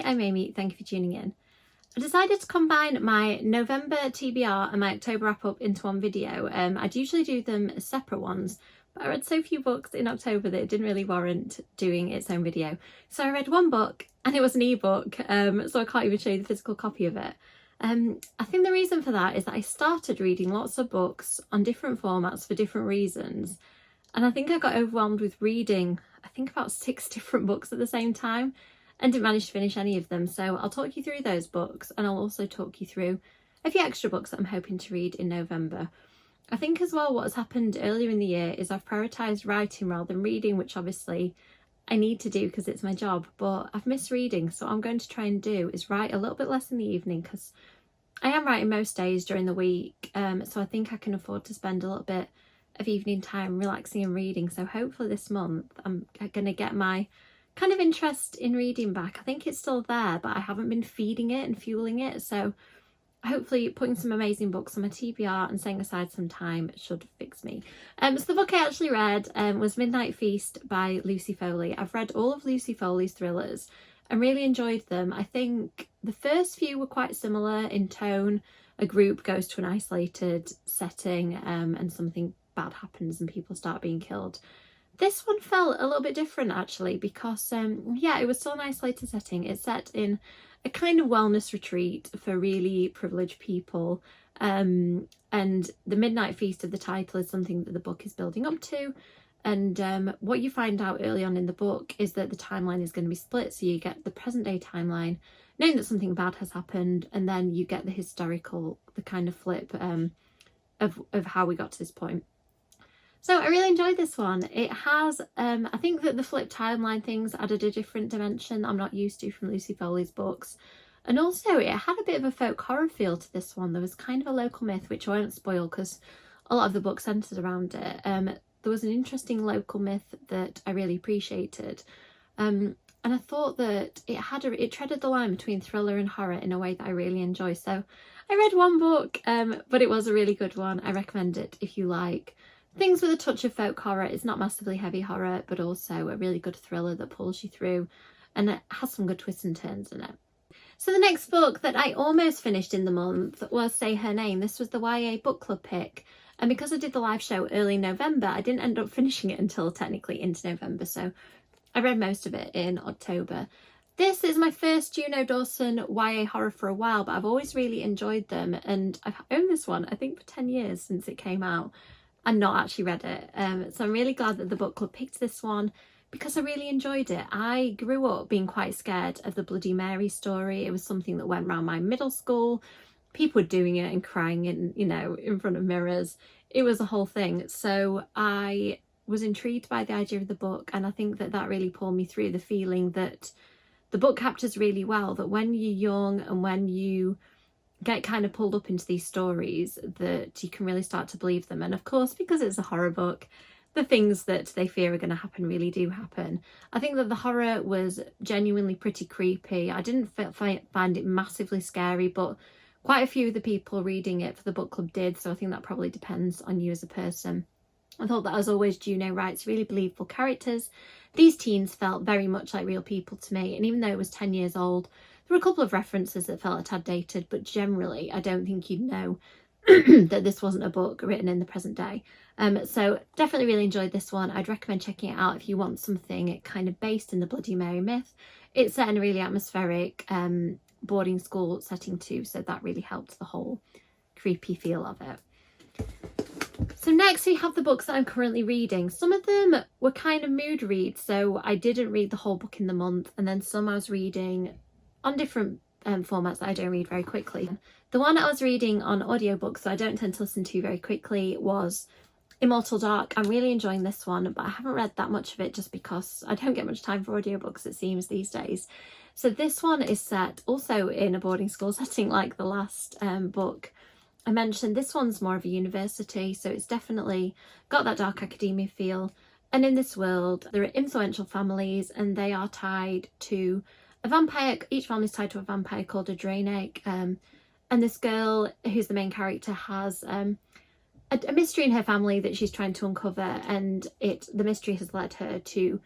I'm Amy, thank you for tuning in. I decided to combine my November TBR and my October wrap-up into one video. I'd usually do them as separate ones, but I read so few books in October that it didn't really warrant doing its own video. So I read one book and it was an ebook, so I can't even show you the physical copy of it. I think the reason for that is that I started reading lots of books on different formats for different reasons, and I think I got overwhelmed with reading, I think about 6 different books at the same time, and didn't manage to finish any of them. So I'll talk you through those books, and I'll also talk you through a few extra books that I'm hoping to read in November. I think as well what has happened earlier in the year is I've prioritised writing rather than reading, which obviously I need to do because it's my job, but I've missed reading. So what I'm going to try and do is write a little bit less in the evening, because I am writing most days during the week, so I think I can afford to spend a little bit of evening time relaxing and reading. So hopefully this month I'm going to get my kind of interest in reading back. I think it's still there, but I haven't been feeding it and fueling it. So hopefully putting some amazing books on my TBR and setting aside some time should fix me. So the book I actually read was Midnight Feast by Lucy Foley. I've read all of Lucy Foley's thrillers and really enjoyed them. I think the first few were quite similar in tone. A group goes to an isolated setting and something bad happens and people start being killed. This one felt a little bit different actually, because yeah, it was still an isolated setting. It's set in a kind of wellness retreat for really privileged people, and the Midnight Feast of the title is something that the book is building up to. And what you find out early on in the book is that the timeline is going to be split. So you get the present day timeline, knowing that something bad has happened, and then you get the historical, the kind of flip of how we got to this point. So I really enjoyed this one. It has, I think that the flip timeline things added a different dimension that I'm not used to from Lucy Foley's books. And also it had a bit of a folk horror feel to this one. There was kind of a local myth, which I won't spoil because a lot of the book centred around it. There was an interesting local myth that I really appreciated. And I thought that it treaded the line between thriller and horror in a way that I really enjoy. So I read one book, but it was a really good one. I recommend it if you like things with a touch of folk horror. It's not massively heavy horror, but also a really good thriller that pulls you through, and it has some good twists and turns in it. So the next book that I almost finished in the month was Say Her Name. This was the YA book club pick, and because I did the live show early November, I didn't end up finishing it until technically into November, so I read most of it in October. This is my first Juno Dawson YA horror for a while, but I've always really enjoyed them, and I've owned this one I think for 10 years since it came out and not actually read it. So I'm really glad that the book club picked this one because I really enjoyed it. I grew up being quite scared of the Bloody Mary story. It was something that went around my middle school. People were doing it and crying in, you know, in front of mirrors. It was a whole thing. So I was intrigued by the idea of the book, and I think that that really pulled me through the feeling that the book captures really well, that when you're young and when you get kind of pulled up into these stories, that you can really start to believe them. And of course, because it's a horror book, the things that they fear are going to happen really do happen. I think that the horror was genuinely pretty creepy. I didn't find it massively scary, but quite a few of the people reading it for the book club did, so I think that probably depends on you as a person. I thought that, as always, Juno writes really believable characters. These teens felt very much like real people to me, and even though it was 10 years old, there were a couple of references that felt a tad dated, but generally I don't think you'd know that this wasn't a book written in the present day. So definitely really enjoyed this one. I'd recommend checking it out if you want something kind of based in the Bloody Mary myth. It's set in a really atmospheric boarding school setting too, so that really helped the whole creepy feel of it. So next we have the books that I'm currently reading. Some of them were kind of mood reads, so I didn't read the whole book in the month, and then some I was reading on different formats that I don't read very quickly. The one I was reading on audiobook, so I don't tend to listen to very quickly, was Immortal Dark. I'm really enjoying this one, but I haven't read that much of it just because I don't get much time for audiobooks, it seems, these days. So this one is set also in a boarding school setting like the last book I mentioned. This one's more of a university, so it's definitely got that dark academia feel. And in this world, there are influential families, and they are tied to a vampire. Each family's tied to a vampire called a Draenei, and this girl, who's the main character, has a mystery in her family that she's trying to uncover, and the mystery has led her to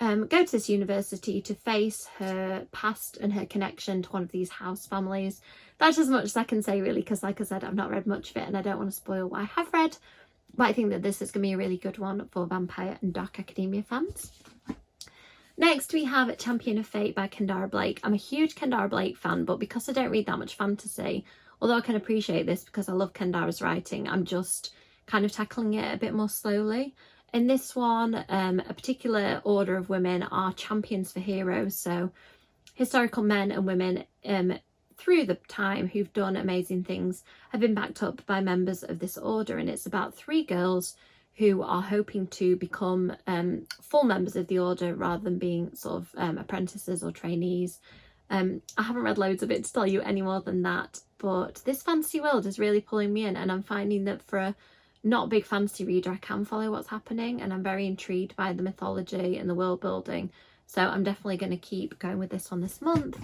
go to this university to face her past and her connection to one of these house families. That's as much as I can say really, because like I said, I've not read much of it and I don't want to spoil what I have read, but I think that this is going to be a really good one for vampire and dark academia fans. Next we have Champion of Fate by Kendara Blake. I'm a huge Kendara Blake fan, but because I don't read that much fantasy, although I can appreciate this because I love Kendara's writing, I'm just kind of tackling it a bit more slowly. In this one, a particular order of women are champions for heroes, so historical men and women through the time who've done amazing things have been backed up by members of this order, and it's about 3 girls who are hoping to become full members of the order rather than being sort of apprentices or trainees. I haven't read loads of it to tell you any more than that, but this fantasy world is really pulling me in, and I'm finding that for a not big fantasy reader I can follow what's happening, and I'm very intrigued by the mythology and the world building, so I'm definitely going to keep going with this one this month.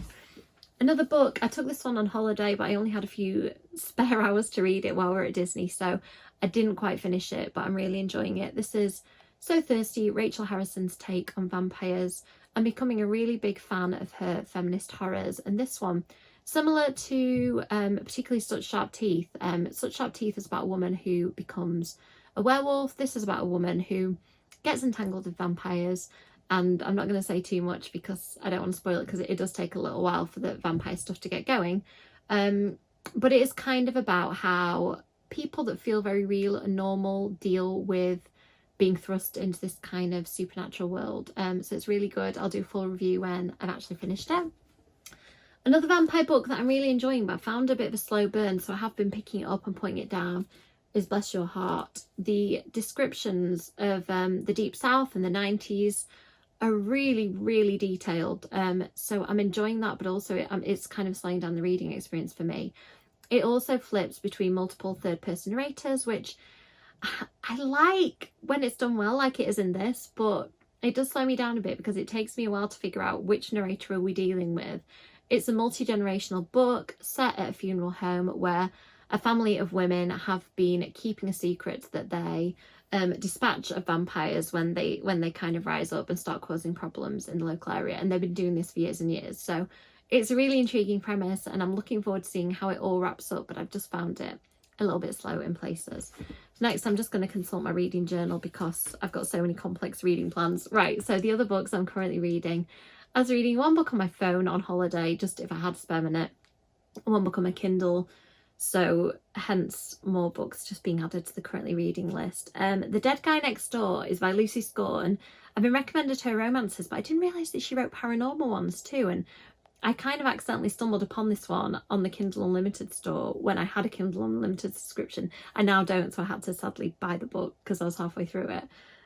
Another book, I took this one on holiday, but I only had a few spare hours to read it while we were at Disney, so I didn't quite finish it, but I'm really enjoying it. This is So Thirsty, Rachel Harrison's take on vampires. I'm becoming a really big fan of her feminist horrors, and this one, similar to particularly Such Sharp Teeth. Such Sharp Teeth is about a woman who becomes a werewolf. This is about a woman who gets entangled with vampires, and I'm not going to say too much because I don't want to spoil it, because it does take a little while for the vampire stuff to get going. But it is kind of about how people that feel very real and normal deal with being thrust into this kind of supernatural world. So it's really good. I'll do a full review when I've actually finished it. Another vampire book that I'm really enjoying, but I found a bit of a slow burn, so I have been picking it up and putting it down, is Bless Your Heart. The descriptions of the Deep South and the 90s are really, really detailed. So I'm enjoying that, but also it's kind of slowing down the reading experience for me. It also flips between multiple third-person narrators, which I like when it's done well, like it is in this, but it does slow me down a bit because it takes me a while to figure out which narrator are we dealing with. It's a multi-generational book set at a funeral home where a family of women have been keeping a secret that they dispatch of vampires when they kind of rise up and start causing problems in the local area, and they've been doing this for years and years. So it's a really intriguing premise, and I'm looking forward to seeing how it all wraps up, but I've just found it a little bit slow in places. Next, I'm just going to consult my reading journal because I've got so many complex reading plans. Right, so the other books I'm currently reading. I was reading one book on my phone on holiday, just if I had a spare minute, one book on my Kindle, so hence more books just being added to the currently reading list. The Dead Guy Next Door is by Lucy Score, and I've been recommended her romances, but I didn't realise that she wrote paranormal ones too, and I kind of accidentally stumbled upon this one on the Kindle Unlimited store when I had a Kindle Unlimited subscription. I now don't, so I had to sadly buy the book because I was halfway through it.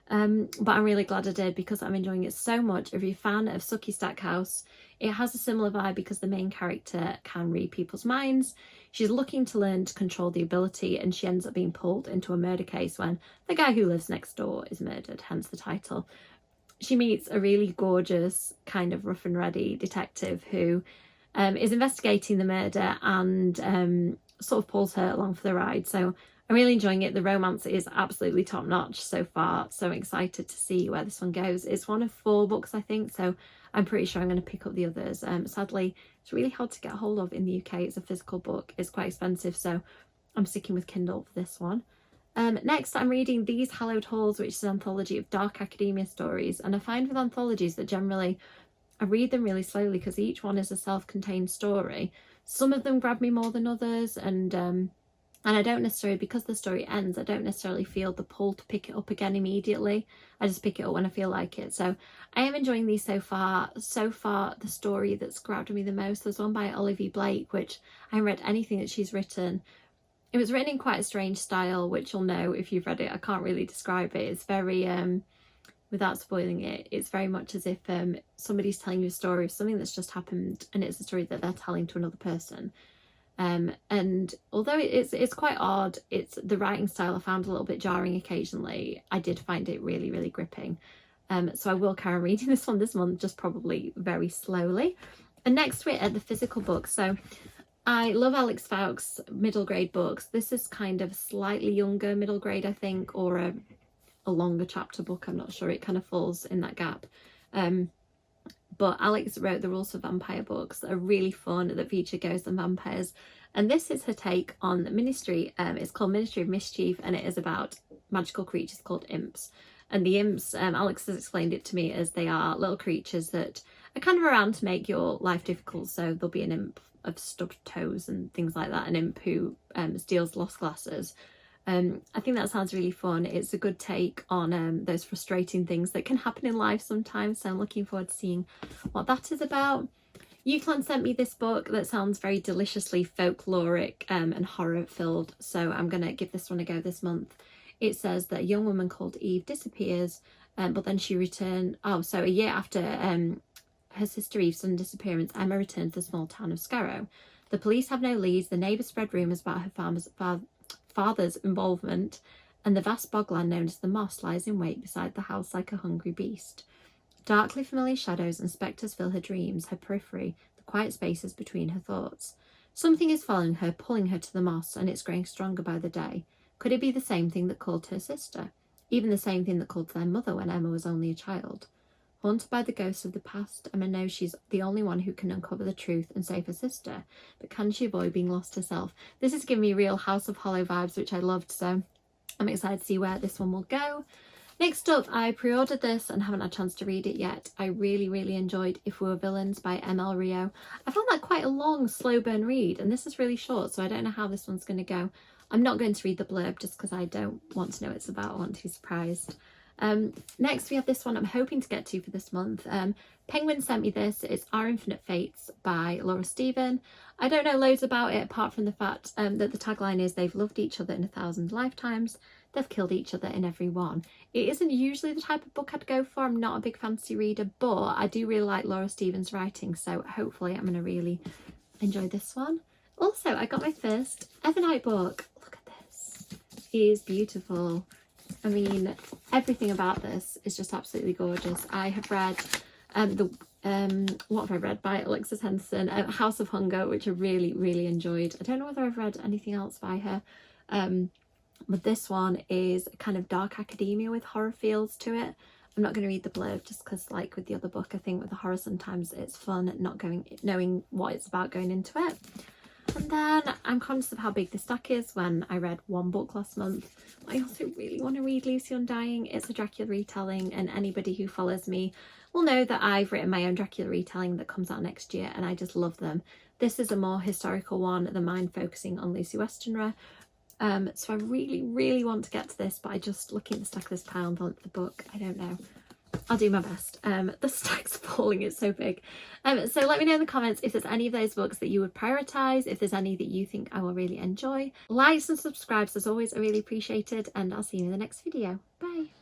But I'm really glad I did because I'm enjoying it so much. If you're a fan of Sookie Stackhouse, it has a similar vibe because the main character can read people's minds. She's looking to learn to control the ability, and she ends up being pulled into a murder case when the guy who lives next door is murdered, hence the title. She meets a really gorgeous, kind of rough and ready detective who is investigating the murder and sort of pulls her along for the ride. So I'm really enjoying it. The romance is absolutely top notch so far. So I'm excited to see where this one goes. It's one of 4 books, I think, so I'm pretty sure I'm going to pick up the others. Sadly, it's really hard to get hold of in the UK. It's a physical book. It's quite expensive, so I'm sticking with Kindle for this one. Next, I'm reading These Hallowed Halls, which is an anthology of dark academia stories. And I find with anthologies that generally I read them really slowly because each one is a self-contained story. Some of them grab me more than others, and I don't necessarily, because the story ends, I don't necessarily feel the pull to pick it up again immediately. I just pick it up when I feel like it. So I am enjoying these so far. So far, the story that's grabbed me the most, there's one by Olivia Blake, which I haven't read anything that she's written. It was written in quite a strange style, which you'll know if you've read it. I can't really describe it. It's very, without spoiling it, it's very much as if somebody's telling you a story of something that's just happened, and it's a story that they're telling to another person. And although it's quite odd, it's the writing style I found a little bit jarring occasionally. I did find it really, really gripping. So I will carry on reading this one this month, just probably very slowly. And next we're at the physical book. So I love Alex Fowkes' middle grade books. This is kind of slightly younger middle grade, I think, or a longer chapter book. I'm not sure. It kind of falls in that gap. But Alex wrote the rules for vampire books that are really fun, that feature ghosts and vampires. And this is her take on Ministry. It's called Ministry of Mischief, and it is about magical creatures called imps. And the imps, Alex has explained it to me as they are little creatures that are kind of around to make your life difficult. So there'll be an imp of stubbed toes and things like that, an imp who steals lost glasses. I think that sounds really fun. It's a good take on those frustrating things that can happen in life sometimes, so I'm looking forward to seeing what that is about. Euclid sent me this book that sounds very deliciously folkloric and horror filled, so I'm going to give this one a go this month. It says that a young woman called Eve disappears, but then she returns. So a year after her sister Eve's sudden disappearance, Emma returns to the small town of Scarrow. The police have no leads, the neighbours spread rumours about her father's involvement, and the vast bogland known as the Moss lies in wait beside the house like a hungry beast. Darkly familiar shadows and spectres fill her dreams, her periphery, the quiet spaces between her thoughts. Something is following her, pulling her to the Moss, and it's growing stronger by the day. Could it be the same thing that called her sister? Even the same thing that called their mother when Emma was only a child? Haunted by the ghosts of the past, Emma knows she's the only one who can uncover the truth and save her sister. But can she avoid being lost herself? This is giving me real House of Hollow vibes, which I loved, so I'm excited to see where this one will go. Next up, I pre-ordered this and haven't had a chance to read it yet. I really enjoyed If We Were Villains by M.L. Rio. I found that quite a long, slow burn read, and this is really short, so I don't know how this one's going to go. I'm not going to read the blurb just because I don't want to know what it's about. I want to be surprised. Next we have this one I'm hoping to get to for this month. Penguin sent me this. It's Our Infinite Fates by Laura Stephen. I don't know loads about it apart from the fact that the tagline is they've loved each other in 1,000 lifetimes, they've killed each other in every one. It isn't usually the type of book I'd go for. I'm not a big fantasy reader, but I do really like Laura Stephen's writing, so hopefully I'm going to really enjoy this one. Also, I got my first Evernight book. Look at this. It is beautiful. I mean, everything about this is just absolutely gorgeous. I have read what have I read by Alexis Henderson? House of Hunger, which I really enjoyed. I don't know whether I've read anything else by her, but this one is kind of dark academia with horror feels to it. I'm not going to read the blurb just because, like with the other book, I think with the horror sometimes it's fun not knowing what it's about going into it. And then I'm conscious of how big the stack is when I read one book last month. I also really want to read Lucy Undying. It's a Dracula retelling, and anybody who follows me will know that I've written my own Dracula retelling that comes out next year, and I just love them. This is a more historical one than mine, focusing on Lucy Westenra. So I really want to get to this, but I just, looking at the stack of this pile and the book, I don't know. I'll do my best. The stack's falling, it's so big. So let me know in the comments if there's any of those books that you would prioritise, if there's any that you think I will really enjoy. Likes and subscribes as always are really appreciated, and I'll see you in the next video. Bye!